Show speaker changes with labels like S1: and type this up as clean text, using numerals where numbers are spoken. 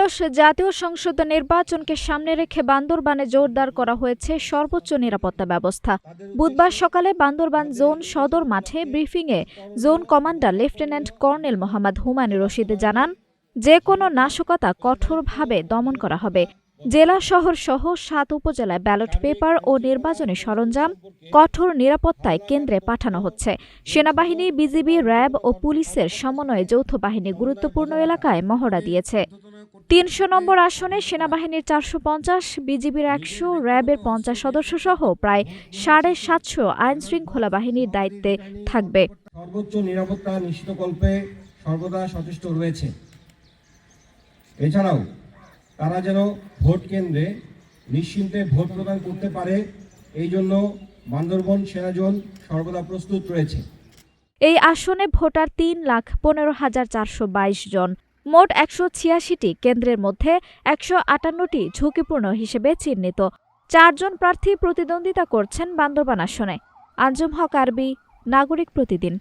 S1: ত্রয়োদশ জাতীয় সংসদ নির্বাচনকে সামনে রেখে বান্দরবানে জোরদার করা হয়েছে সর্বোচ্চ নিরাপত্তা ব্যবস্থা। বুধবার সকালে বান্দরবান জোন সদর মাঠে ব্রিফিংয়ে zone commander lieutenant colonel Mohammad Humayun Rashid জানান, যে কোনো নাশকতা কঠোরভাবে দমন করা হবে। জেলা শহর সহ ৭ উপজেলায় ব্যালট পেপার ও নির্বাচনী সরঞ্জাম কঠোর নিরাপত্তায় কেন্দ্রে পাঠানো হচ্ছে। সেনাবাহিনী, বিজিবি, র্যাব ও পুলিশের সমন্বয়ে যৌথ বাহিনী গুরুত্বপূর্ণ এলাকায় মহড়া দিয়েছে। ৩০০ নম্বর আসনে সেনাবাহিনীর ৪৫০, বিজিবির ১০০, র্যাবের ৫০ সদস্য সহ প্রায় ৭৫০ আইনশৃঙ্খলা বাহিনীর দায়িত্বে থাকবে।
S2: সর্বোচ্চ নিরাপত্তা নিশ্চিতকল্পে সর্বদা সচেষ্ট রয়েছে। এছাড়াও তারা যেন ভোট কেন্দ্রে নিশ্চিন্তে ভোট প্রদান করতে পারে, এই জন্য বান্দরবান সেনাজোন সর্বদা প্রস্তুত রয়েছে।
S1: এই আসনে ভোটার ৩,১৫,৪২২ জন। মোট ১৮৬টি কেন্দ্রের মধ্যে ১৫৮টি ঝুঁকিপূর্ণ হিসেবে চিহ্নিত। ৪ জন প্রার্থী প্রতিদ্বন্দ্বিতা করছেন বান্দরবান আসনে। আঞ্জুম হক আরবি, নাগরিক প্রতিদিন।